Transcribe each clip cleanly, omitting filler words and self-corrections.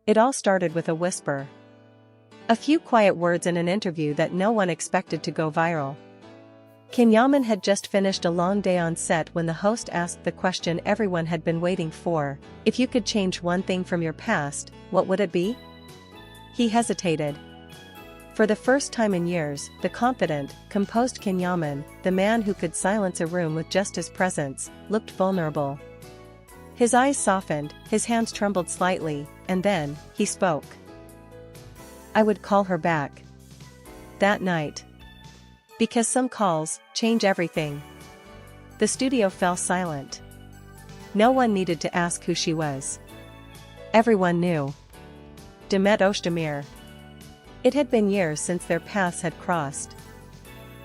It all started with a whisper. A few quiet words in an interview that no one expected to go viral. Can Yaman had just finished a long day on set when the host asked the question everyone had been waiting for: if you could change one thing from your past, what would it be? He hesitated. For the first time in years, the confident, composed Can Yaman, the man who could silence a room with just his presence, looked vulnerable. His eyes softened, his hands trembled slightly, and then, he spoke. I would call her back. That night. Because some calls change everything. The studio fell silent. No one needed to ask who she was. Everyone knew. Demet Özdemir. It had been years since their paths had crossed.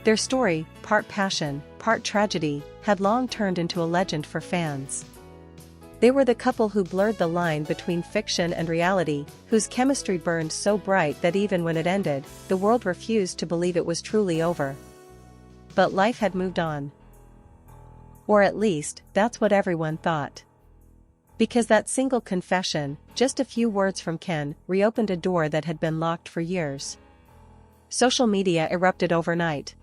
Their story, part passion, part tragedy, had long turned into a legend for fans. They were the couple who blurred the line between fiction and reality, whose chemistry burned so bright that even when it ended, the world refused to believe it was truly over. But life had moved on. Or at least, that's what everyone thought. Because that single confession, just a few words from Ken, reopened a door that had been locked for years. Social media erupted overnight.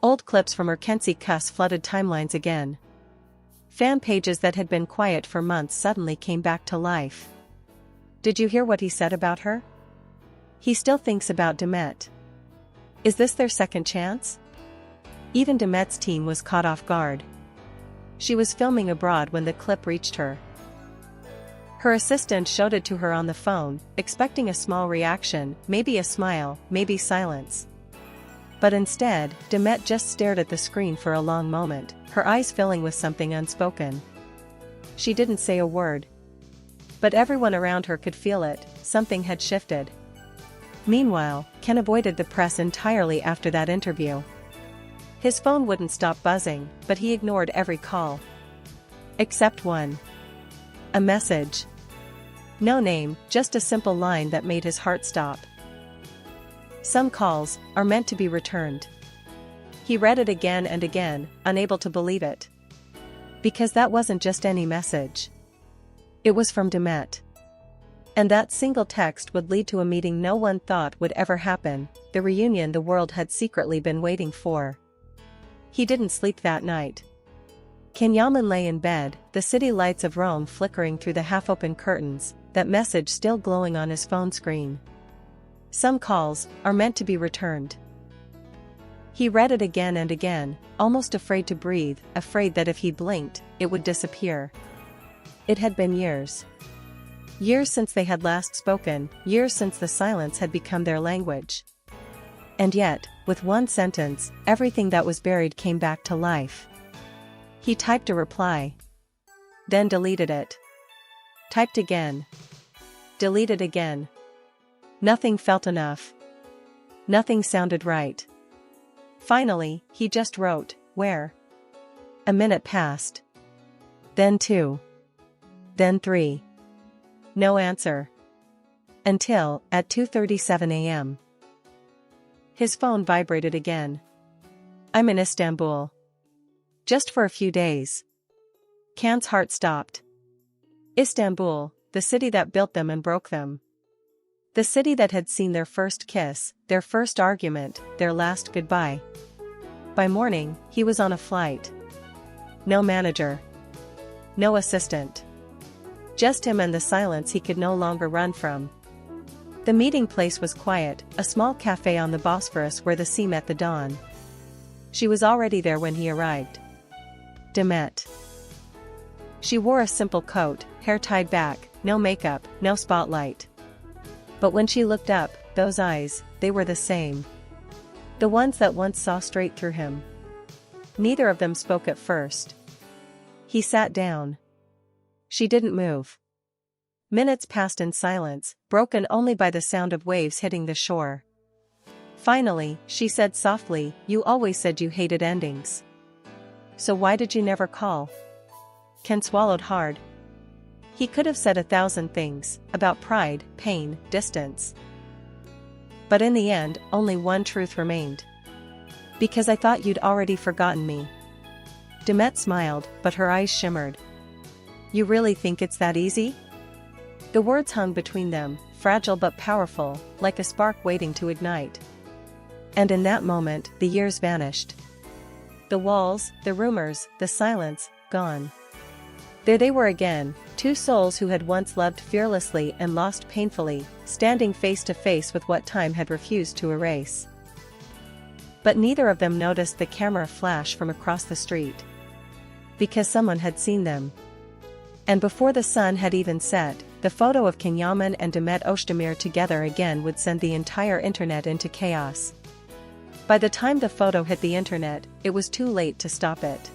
Old clips from her Kenzie cuss flooded timelines again. Fan pages that had been quiet for months suddenly came back to life. Did you hear what he said about her? He still thinks about Demet. Is this their second chance? Even Demet's team was caught off guard. She was filming abroad when the clip reached her. Her assistant showed it to her on the phone, expecting a small reaction, maybe a smile, maybe silence. But instead, Demet just stared at the screen for a long moment, her eyes filling with something unspoken. She didn't say a word. But everyone around her could feel it, something had shifted. Meanwhile, Ken avoided the press entirely after that interview. His phone wouldn't stop buzzing, but he ignored every call. Except one. A message. No name, just a simple line that made his heart stop. Some calls are meant to be returned. He read it again and again, unable to believe it. Because that wasn't just any message. It was from Demet. And that single text would lead to a meeting no one thought would ever happen, the reunion the world had secretly been waiting for. He didn't sleep that night. Can Yaman lay in bed, the city lights of Rome flickering through the half-open curtains, that message still glowing on his phone screen. Some calls are meant to be returned. He read it again and again, almost afraid to breathe, afraid that if he blinked, it would disappear. It had been years. Years since they had last spoken, years since the silence had become their language. And yet, with one sentence, everything that was buried came back to life. He typed a reply. Then deleted it. Typed again. Deleted again. Nothing felt enough. Nothing sounded right. Finally, he just wrote, "Where?" A minute passed. Then 2. Then 3. No answer. Until, at 2:37 a.m. His phone vibrated again. I'm in Istanbul. Just for a few days. Can's heart stopped. Istanbul, the city that built them and broke them. The city that had seen their first kiss, their first argument, their last goodbye. By morning, he was on a flight. No manager. No assistant. Just him and the silence he could no longer run from. The meeting place was quiet, a small cafe on the Bosphorus where the sea met the dawn. She was already there when he arrived. Demet. She wore a simple coat, hair tied back, no makeup, no spotlight. But when she looked up, those eyes, they were the same. The ones that once saw straight through him. Neither of them spoke at first. He sat down. She didn't move. Minutes passed in silence, broken only by the sound of waves hitting the shore. Finally, she said softly, "You always said you hated endings. So why did you never call?" Ken swallowed hard. He could have said 1,000 things, about pride, pain, distance. But in the end, only one truth remained. Because I thought you'd already forgotten me. Demet smiled, but her eyes shimmered. You really think it's that easy? The words hung between them, fragile but powerful, like a spark waiting to ignite. And in that moment, the years vanished. The walls, the rumors, the silence, gone. There they were again, two souls who had once loved fearlessly and lost painfully, standing face to face with what time had refused to erase. But neither of them noticed the camera flash from across the street. Because someone had seen them. And before the sun had even set, the photo of Can Yaman and Demet Özdemir together again would send the entire internet into chaos. By the time the photo hit the internet, it was too late to stop it.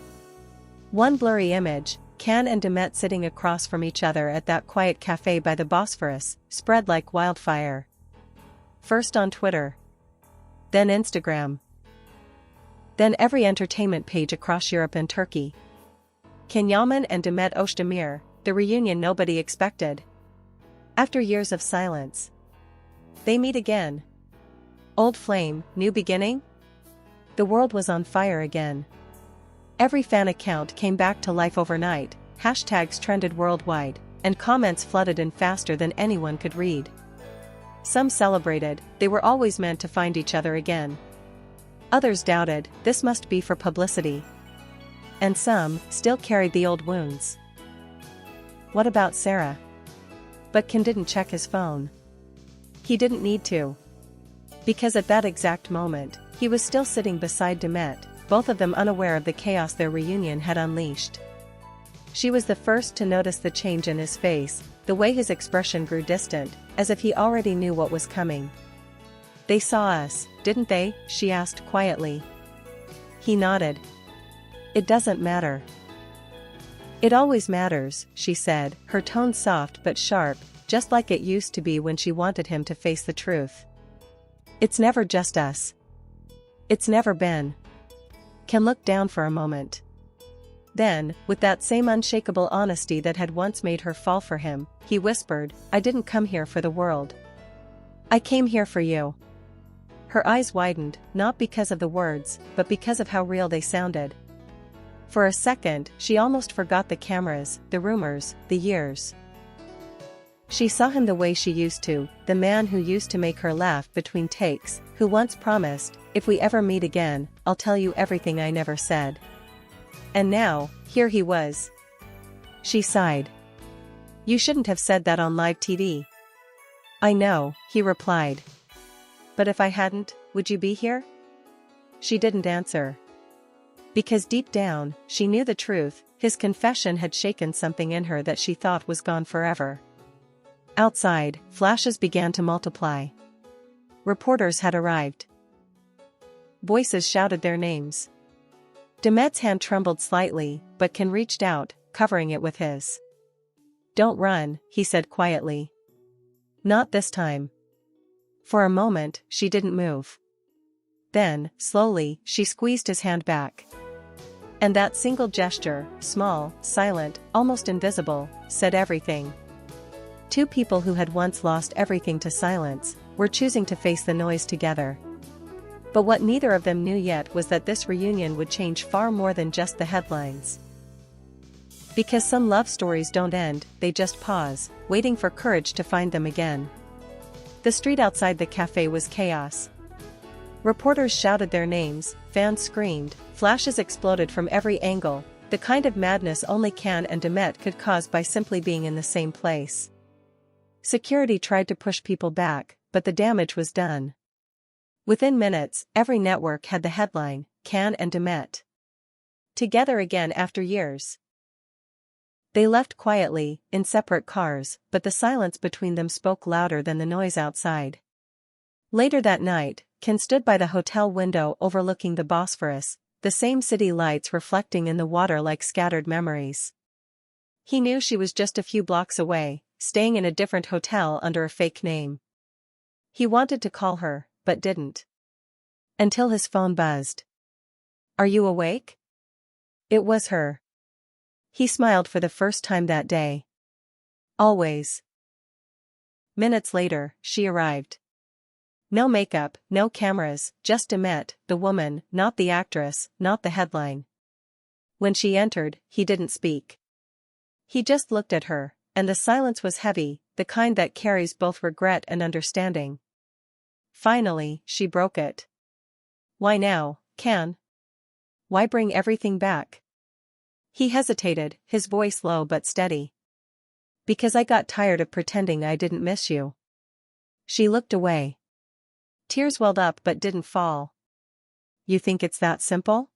One blurry image, Can and Demet sitting across from each other at that quiet cafe by the Bosphorus, spread like wildfire. First on Twitter. Then Instagram. Then every entertainment page across Europe and Turkey. Can Yaman and Demet Özdemir, the reunion nobody expected. After years of silence. They meet again. Old flame, new beginning? The world was on fire again. Every fan account came back to life overnight, hashtags trended worldwide, and comments flooded in faster than anyone could read. Some celebrated, they were always meant to find each other again. Others doubted, this must be for publicity. And some still carried the old wounds. What about Sarah? But Can didn't check his phone. He didn't need to. Because at that exact moment, he was still sitting beside Demet, both of them unaware of the chaos their reunion had unleashed. She was the first to notice the change in his face, the way his expression grew distant, as if he already knew what was coming. They saw us, didn't they? She asked quietly. He nodded. It doesn't matter. It always matters, she said, her tone soft but sharp, just like it used to be when she wanted him to face the truth. It's never just us. It's never been. Can looked down for a moment. Then, with that same unshakable honesty that had once made her fall for him, he whispered, I didn't come here for the world. I came here for you. Her eyes widened, not because of the words, but because of how real they sounded. For a second, she almost forgot the cameras, the rumors, the years. She saw him the way she used to, the man who used to make her laugh between takes, who once promised, if we ever meet again, I'll tell you everything I never said. And now, here he was. She sighed. You shouldn't have said that on live TV. I know, he replied. But if I hadn't, would you be here? She didn't answer. Because deep down, she knew the truth, his confession had shaken something in her that she thought was gone forever. Outside, flashes began to multiply. Reporters had arrived. Voices shouted their names. Demet's hand trembled slightly, but Can reached out, covering it with his. Don't run, he said quietly. Not this time. For a moment, she didn't move. Then, slowly, she squeezed his hand back. And that single gesture, small, silent, almost invisible, said everything. Two people who had once lost everything to silence, were choosing to face the noise together. But what neither of them knew yet was that this reunion would change far more than just the headlines. Because some love stories don't end, they just pause, waiting for courage to find them again. The street outside the cafe was chaos. Reporters shouted their names, fans screamed, flashes exploded from every angle, the kind of madness only Can and Demet could cause by simply being in the same place. Security tried to push people back, but the damage was done. Within minutes, every network had the headline, Can and Demet together again after years. They left quietly, in separate cars, but the silence between them spoke louder than the noise outside. Later that night, Can stood by the hotel window overlooking the Bosphorus, the same city lights reflecting in the water like scattered memories. He knew she was just a few blocks away, staying in a different hotel under a fake name. He wanted to call her, but didn't. Until his phone buzzed. Are you awake? It was her. He smiled for the first time that day. Always. Minutes later, she arrived. No makeup, no cameras, just Demet, the woman, not the actress, not the headline. When she entered, he didn't speak. He just looked at her, and the silence was heavy, the kind that carries both regret and understanding. Finally, she broke it. "Why now, Can? Why bring everything back?" He hesitated, his voice low but steady. "Because I got tired of pretending I didn't miss you." She looked away. Tears welled up but didn't fall. "You think it's that simple?"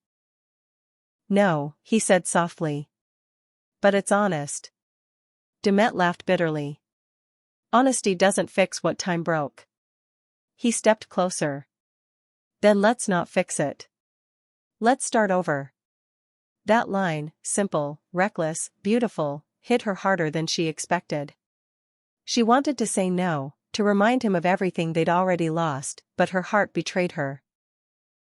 "No," he said softly. "But it's honest." Demet laughed bitterly. "Honesty doesn't fix what time broke." He stepped closer. "Then let's not fix it. Let's start over." That line, simple, reckless, beautiful, hit her harder than she expected. She wanted to say no, to remind him of everything they'd already lost, but her heart betrayed her.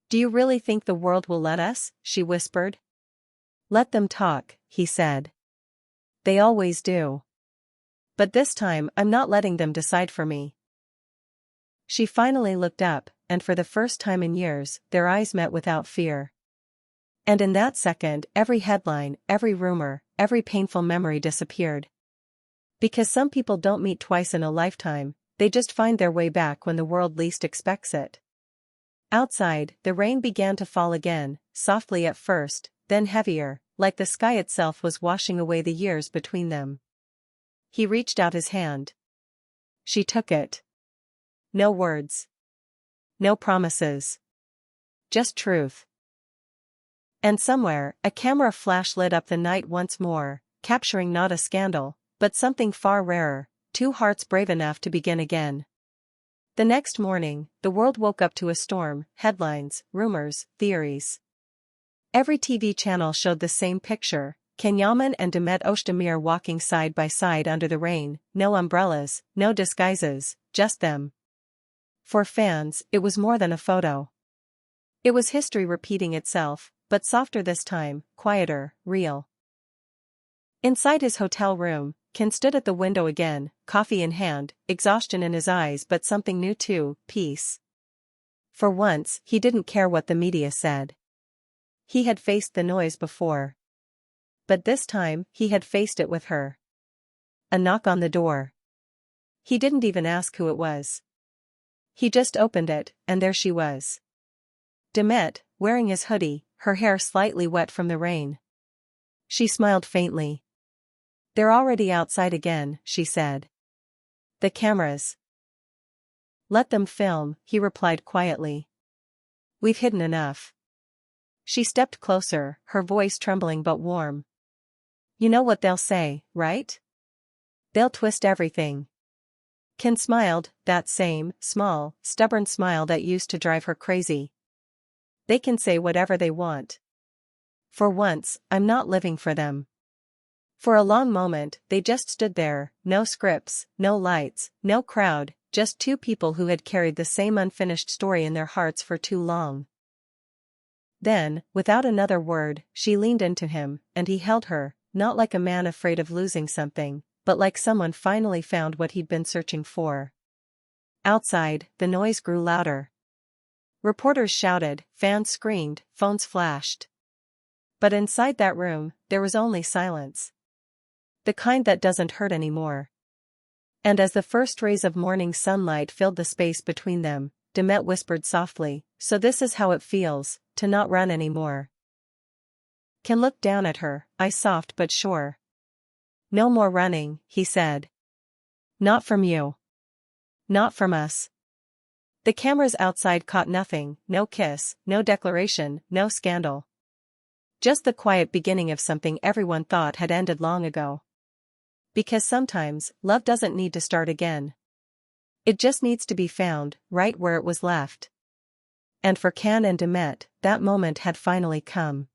"Do you really think the world will let us?" she whispered. "Let them talk," he said. "They always do. But this time I'm not letting them decide for me." She finally looked up, and for the first time in years, their eyes met without fear. And in that second, every headline, every rumor, every painful memory disappeared. Because some people don't meet twice in a lifetime, they just find their way back when the world least expects it. Outside, the rain began to fall again, softly at first, then heavier, like the sky itself was washing away the years between them. He reached out his hand. She took it. No words. No promises. Just truth. And somewhere, a camera flash lit up the night once more, capturing not a scandal, but something far rarer, two hearts brave enough to begin again. The next morning, the world woke up to a storm, headlines, rumors, theories. Every TV channel showed the same picture, Can Yaman and Demet Özdemir walking side by side under the rain, no umbrellas, no disguises, just them. For fans, it was more than a photo. It was history repeating itself, but softer this time, quieter, real. Inside his hotel room, Can stood at the window again, coffee in hand, exhaustion in his eyes but something new too, peace. For once, he didn't care what the media said. He had faced the noise before. But this time, he had faced it with her. A knock on the door. He didn't even ask who it was. He just opened it, and there she was. Demet, wearing his hoodie, her hair slightly wet from the rain. She smiled faintly. "They're already outside again," she said. "The cameras." "Let them film," he replied quietly. "We've hidden enough." She stepped closer, her voice trembling but warm. "You know what they'll say, right? They'll twist everything." Ken smiled, that same, small, stubborn smile that used to drive her crazy. "They can say whatever they want. For once, I'm not living for them." For a long moment, they just stood there, no scripts, no lights, no crowd, just two people who had carried the same unfinished story in their hearts for too long. Then, without another word, she leaned into him, and he held her, not like a man afraid of losing something, but like someone finally found what he'd been searching for. Outside, the noise grew louder. Reporters shouted, fans screamed, phones flashed. But inside that room, there was only silence. The kind that doesn't hurt anymore. And as the first rays of morning sunlight filled the space between them, Demet whispered softly, "So this is how it feels, to not run anymore." Can looked down at her, eyes soft but sure. "No more running," he said. "Not from you. Not from us." The cameras outside caught nothing, no kiss, no declaration, no scandal. Just the quiet beginning of something everyone thought had ended long ago. Because sometimes, love doesn't need to start again. It just needs to be found, right where it was left. And for Can and Demet, that moment had finally come.